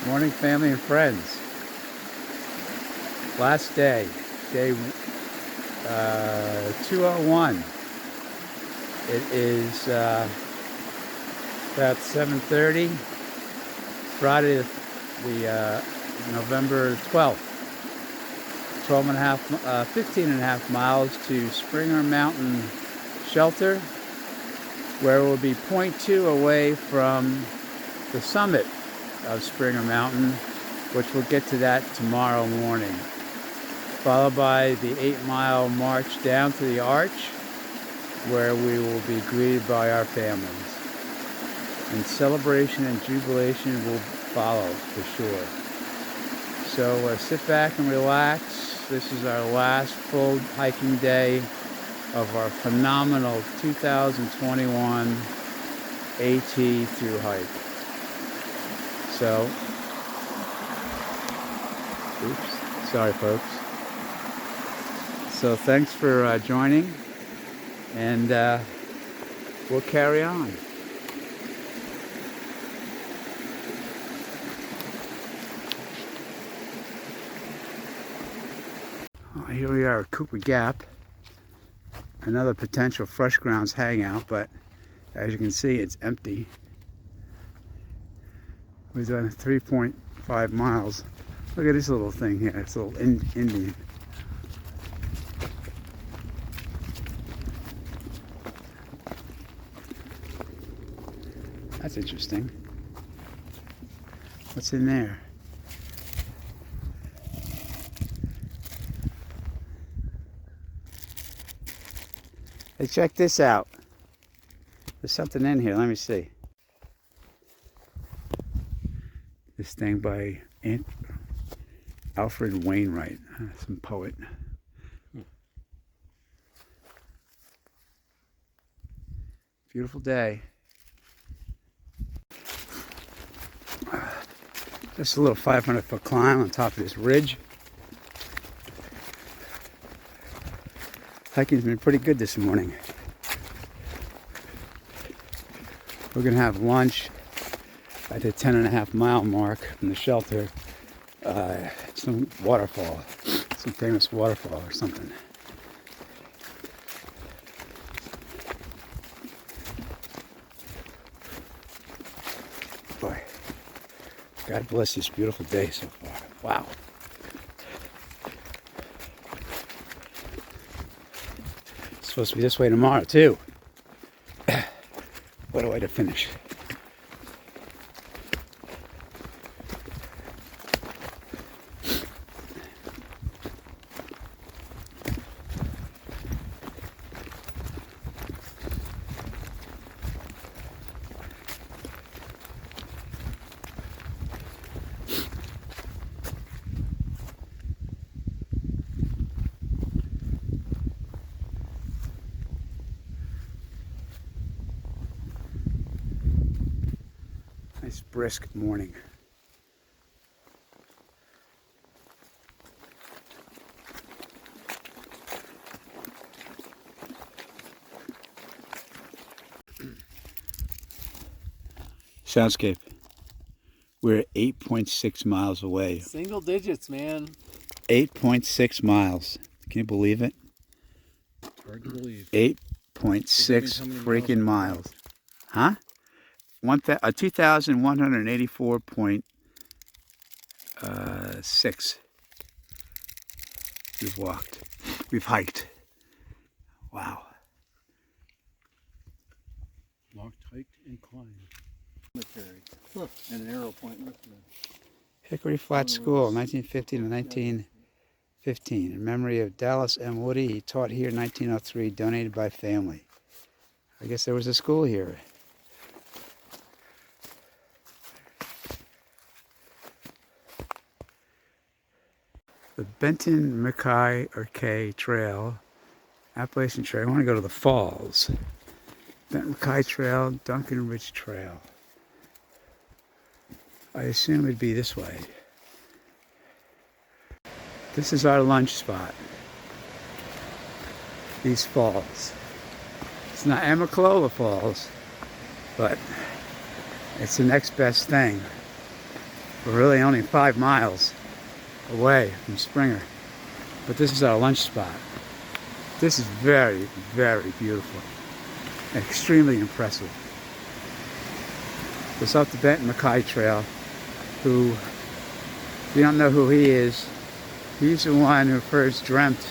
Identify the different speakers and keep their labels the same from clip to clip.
Speaker 1: Morning, family and friends. Last day, day 201. It is about 7:30, Friday the November 12th. 15 and a half miles to Springer Mountain Shelter, where we'll be 0.2 away from the summit of Springer Mountain, which we'll get to that tomorrow morning, followed by the 8-mile march down to the arch, where we will be greeted by our families. And celebration and jubilation will follow for sure. So sit back and relax. This is our last full hiking day of our phenomenal 2021 AT Thru-Hike. So, oops, sorry folks. So thanks for joining, and we'll carry on. Here we are at Cooper Gap, another potential Fresh Grounds hangout, but as you can see, it's empty. We've done 3.5 miles. Look at this little thing here. It's a little Indian. That's interesting. What's in there? Hey, check this out. There's something in here. Let me see. This thing by Alfred Wainwright, some poet. Beautiful day. Just a little 500-foot climb on top of this ridge. Hiking's been pretty good this morning. We're gonna have lunch at the 10.5-mile mark from the shelter. Some waterfall, some famous waterfall or something. Boy, God bless this beautiful day so far. Wow. It's supposed to be this way tomorrow too. What a way to finish. Nice brisk morning. Soundscape. We're 8.6 miles away.
Speaker 2: Single digits, man.
Speaker 1: 8.6 miles. Can you believe it?
Speaker 2: Hard to believe.
Speaker 1: 8.6 freaking miles. Huh? 2,184.6. We've walked. We've hiked. Wow.
Speaker 2: Walked, hiked, and climbed. And an arrow pointing up there.
Speaker 1: Hickory Flat School, 1950 to 1915. In memory of Dallas M. Woody, he taught here in 1903, donated by family. I guess there was a school here. The Benton Mackay Trail, Appalachian Trail. I want to go to the falls. Benton Mackay Trail, Duncan Ridge Trail. I assume it'd be this way. This is our lunch spot. These falls. It's not Amicalola Falls, but it's the next best thing. We're really only 5 miles away from Springer, but this is our lunch spot. This is very, very beautiful. Extremely impressive. It's up the Benton Mackay Trail, who, if you don't know who he is, he's the one who first dreamt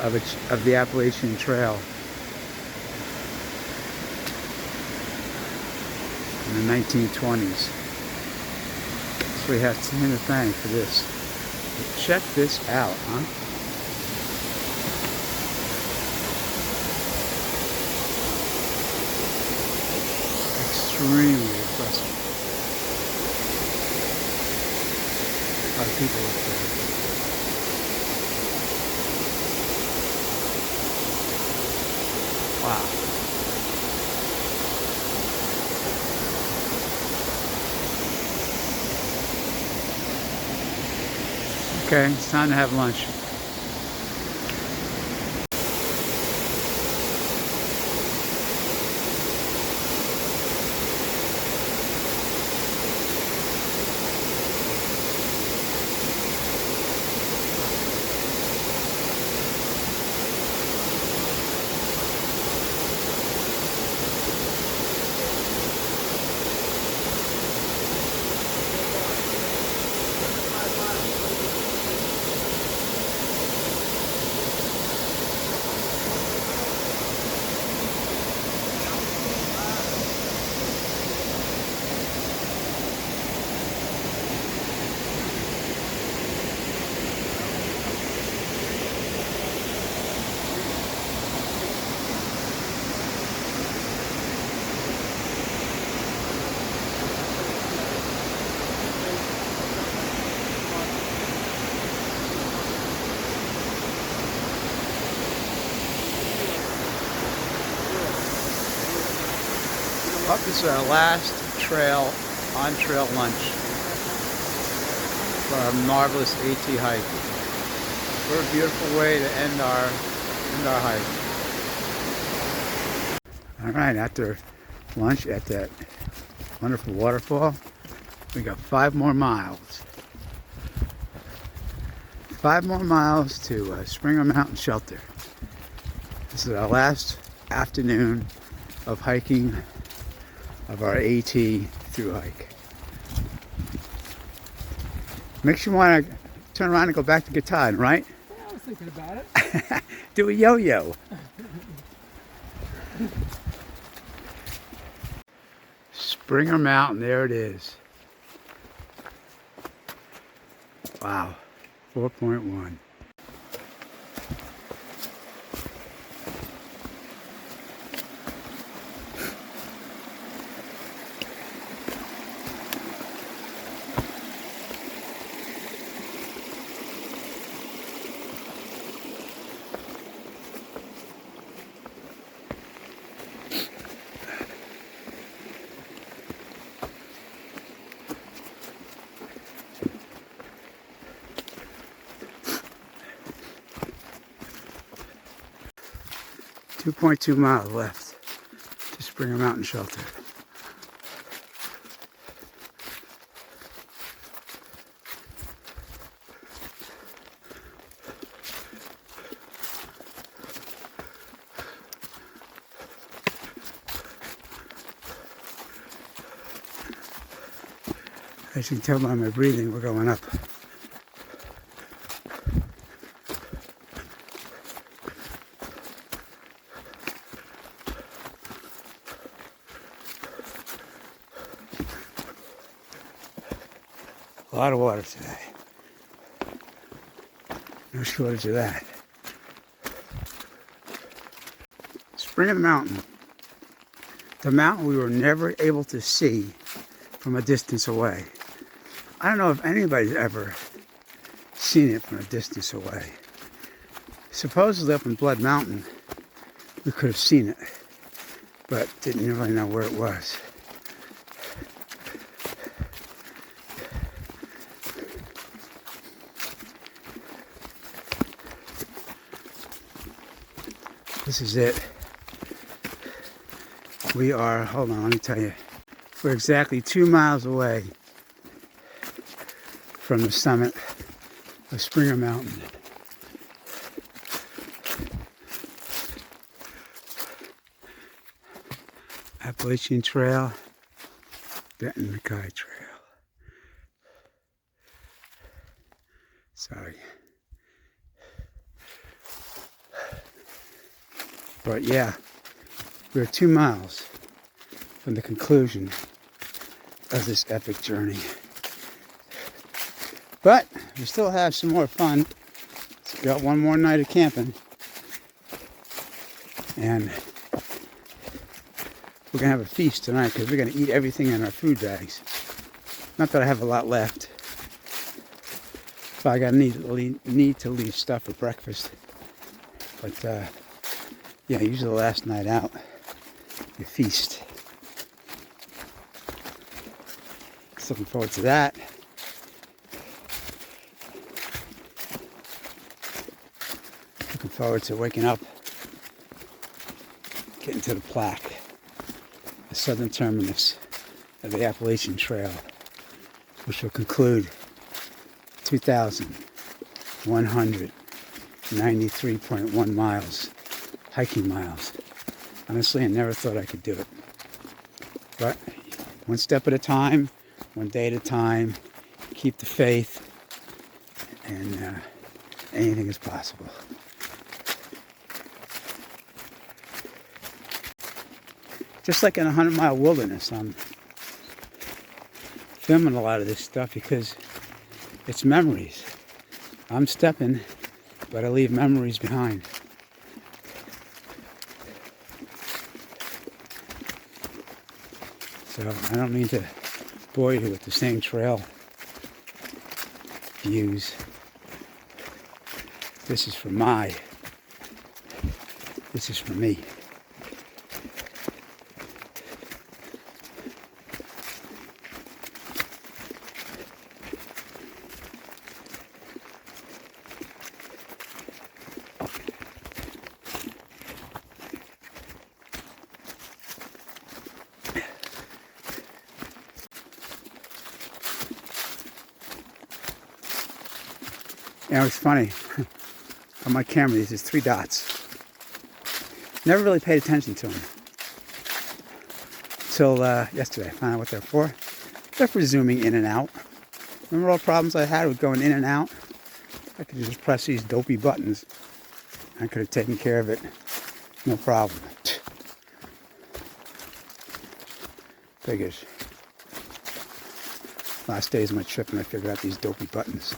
Speaker 1: of the Appalachian Trail in the 1920s. So we have him to thank for this. But check this out, huh? Extremely impressive. A lot of people up there. Wow. Okay, it's time to have lunch. Well, this is our last on-trail lunch for our marvelous AT hike. What a beautiful way to end our hike. All right, after lunch at that wonderful waterfall, we got 5 more miles. 5 more miles to Springer Mountain Shelter. This is our last afternoon of hiking of our AT Thru-Hike. Makes you want to turn around and go back to Katahdin, right?
Speaker 2: Yeah, I was thinking about it.
Speaker 1: Do a yo-yo. Springer Mountain, there it is. Wow, 4.1. .2 miles left to Springer Mountain Shelter. As you can tell by my breathing, we're going up. A lot of water today. No shortage of that. Springer Mountain. The mountain we were never able to see from a distance away. I don't know if anybody's ever seen it from a distance away. Supposedly up in Blood Mountain, we could have seen it, but didn't really know where it was. This is it. We are, hold on, let me tell you. We're exactly 2 miles away from the summit of Springer Mountain. Appalachian Trail, Benton Mackay Trail. Sorry. But yeah, we're 2 miles from the conclusion of this epic journey. But we still have some more fun. So we got one more night of camping. And we're going to have a feast tonight because we're going to eat everything in our food bags. Not that I have a lot left. But I got need to leave stuff for breakfast. But yeah, usually the last night out, you feast. Just looking forward to that. Looking forward to waking up, getting to the plaque, the southern terminus of the Appalachian Trail, which will conclude 2,193.1 miles, hiking miles. Honestly, I never thought I could do it. But one step at a time, one day at a time, keep the faith, and anything is possible. Just like in a 100-mile wilderness, I'm filming a lot of this stuff because it's memories. I'm stepping, but I leave memories behind. So I don't mean to bore you with the same trail views. This is for me. And it's funny, on my camera, these 3 dots. Never really paid attention to them. Until yesterday, I found out what they're for. They're for zooming in and out. Remember all the problems I had with going in and out? I could just press these dopey buttons. I could have taken care of it, no problem. Figures. Last days of my trip and I figured out these dopey buttons.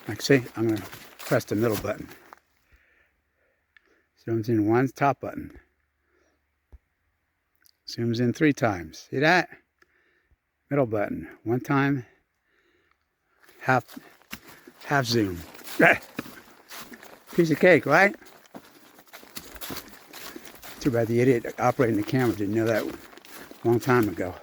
Speaker 1: Like, see, I'm going to press the middle button. Zooms in once, top button. Zooms in 3 times. See that? Middle button. 1 time. Half zoom. Piece of cake, right? Too bad the idiot operating the camera didn't know that a long time ago.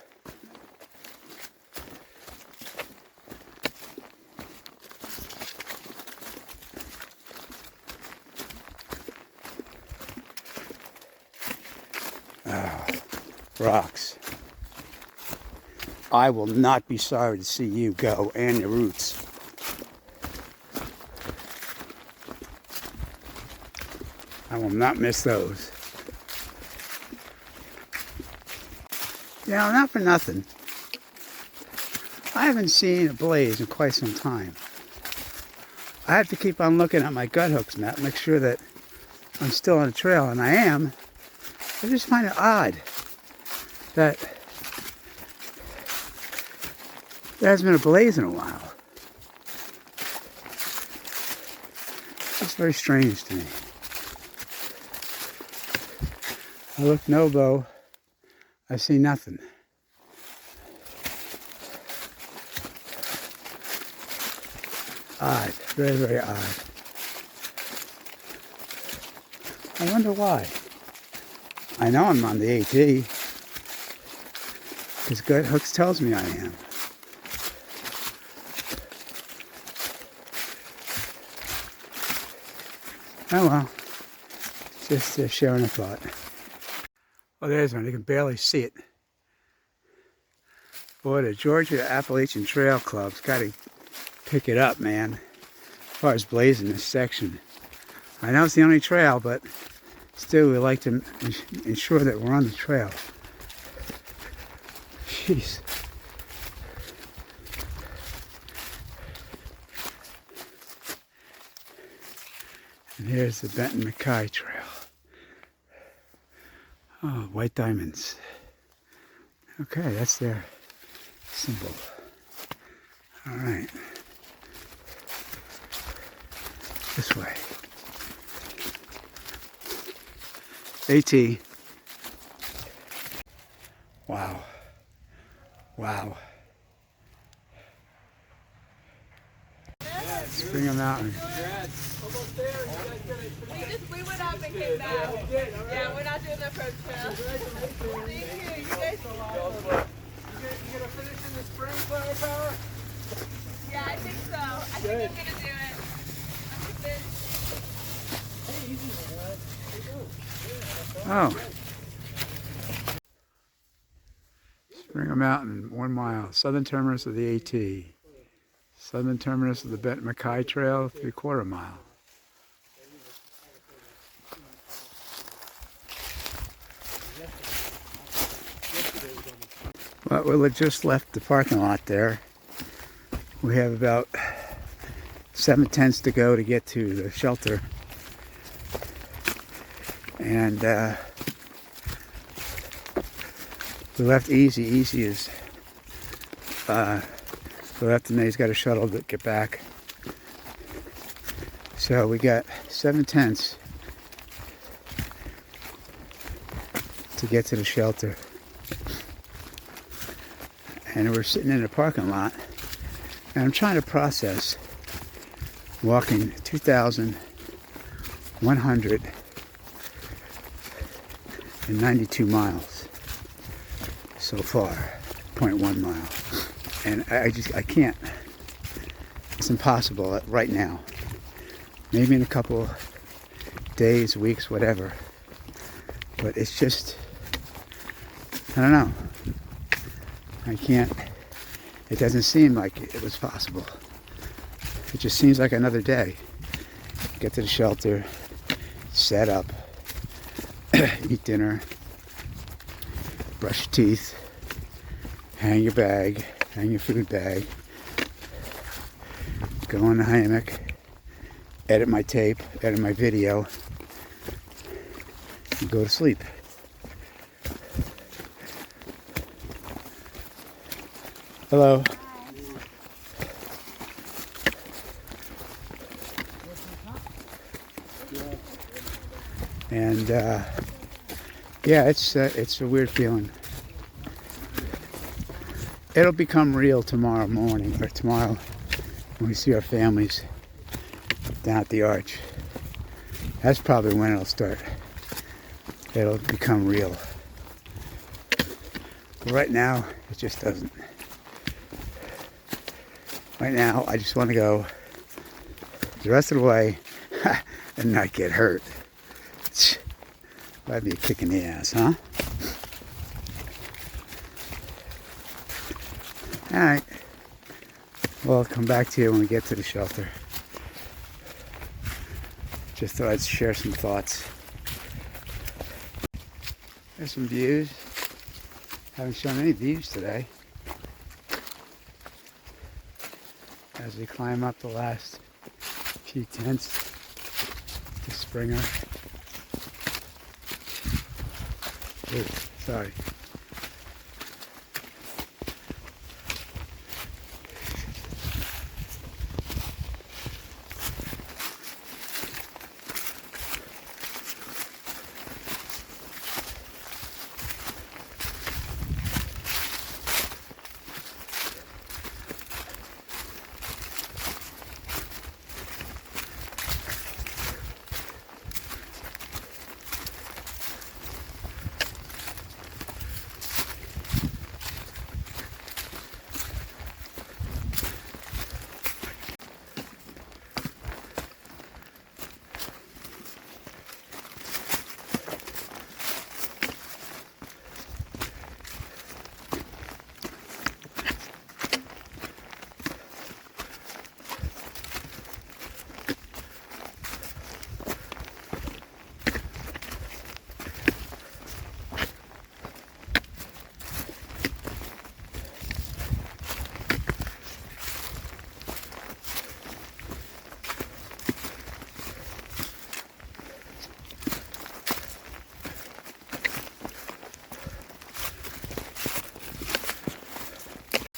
Speaker 1: Rocks. I will not be sorry to see you go and your roots. I will not miss those. You know, not for nothing, I haven't seen a blaze in quite some time. I have to keep on looking at my gut hooks map, make sure that I'm still on the trail, and I am. I just find it odd that there hasn't been a blaze in a while. It's very strange to me. I look SOBO, I see nothing. Odd, very, very odd. I wonder why. I know I'm on the AT, because Good Hooks tells me I am. Oh well, just sharing a thought. Oh, there's one. You can barely see it. Boy, the Georgia Appalachian Trail Club's got to pick it up, man, as far as blazing this section. I know it's the only trail, but still we like to ensure that we're on the trail. Jeez. And here's the Benton Mackay Trail. Oh, white diamonds. Okay, that's their symbol. All right. This way. AT. Wow. Wow. Springer Mountain.
Speaker 3: We went up and came back. Yeah, we're not doing the approach trail. Thank you. You guys.
Speaker 2: You gonna finish in the spring, Firepower?
Speaker 3: Yeah, I think so. I think I'm gonna do it. I'm convinced.
Speaker 1: Oh. Springer Mountain, 1 mile. Southern terminus of the AT. Southern terminus of the Benton Mackay Trail, 3/4 mile. Well, we'll have just left the parking lot there. We have about 7/10 to go to get to the shelter. And we left Easy. Easy is we left and he's got a shuttle to get back. So we got 7/10 to get to the shelter. And we're sitting in a parking lot, and I'm trying to process walking 2,192 miles so far, 0.1 mile. And I can't, it's impossible right now. Maybe in a couple days, weeks, whatever. But it's just, I don't know. I can't, it doesn't seem like it was possible. It just seems like another day. Get to the shelter, set up, eat dinner, brush your teeth, hang your bag, hang your food bag, go in the hammock, edit my tape, edit my video, and go to sleep. Hello. And yeah, it's a weird feeling. It'll become real tomorrow morning, or tomorrow when we see our families down at the arch. That's probably when it'll start. It'll become real. But right now, it just doesn't. Right now, I just want to go the rest of the way and not get hurt. That'd be a kick in the ass, huh? Alright. Well, I'll come back to you when we get to the shelter. Just thought I'd share some thoughts. There's some views. Haven't shown any views today. As we climb up the last few tents to Springer. Ooh, sorry.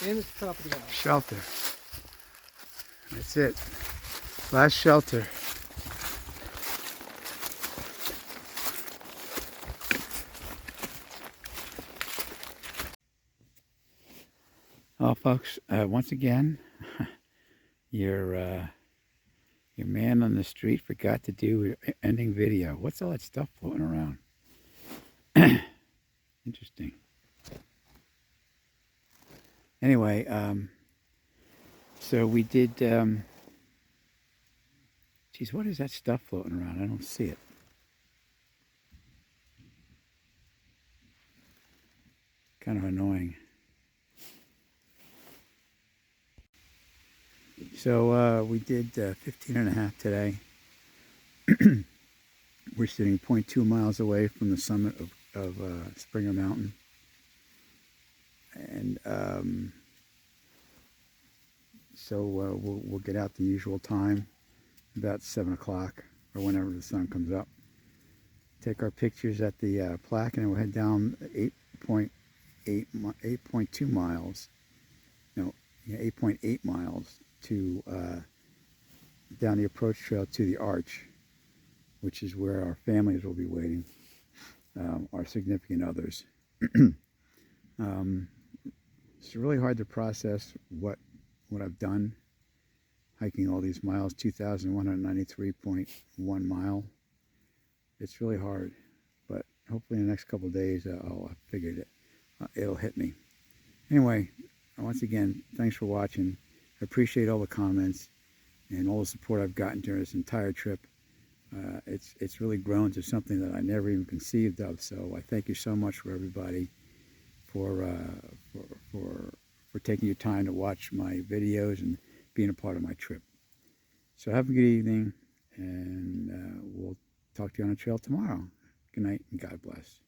Speaker 2: And it's the top of the house.
Speaker 1: Shelter. That's it. Last shelter. Well, folks, once again, your man on the street forgot to do an ending video. What's all that stuff floating around? Interesting. Anyway, so we did, geez, what is that stuff floating around? I don't see it. Kind of annoying. So we did 15.5 today. We're sitting 0.2 miles away from the summit of Springer Mountain. And so we'll get out the usual time, about 7 o'clock or whenever the sun comes up. Take our pictures at the plaque, and then we'll head down 8.2 miles. No, yeah, 8.8 miles to down the approach trail to the arch, which is where our families will be waiting, our significant others. It's really hard to process what I've done, hiking all these miles, 2,193.1 mile. It's really hard, but hopefully in the next couple of days I'll have figured it. It'll hit me. Anyway, once again, thanks for watching. I appreciate all the comments and all the support I've gotten during this entire trip. It's really grown to something that I never even conceived of. So I thank you so much for everybody for taking your time to watch my videos and being a part of my trip. So have a good evening, and we'll talk to you on the trail tomorrow. Good night, and God bless.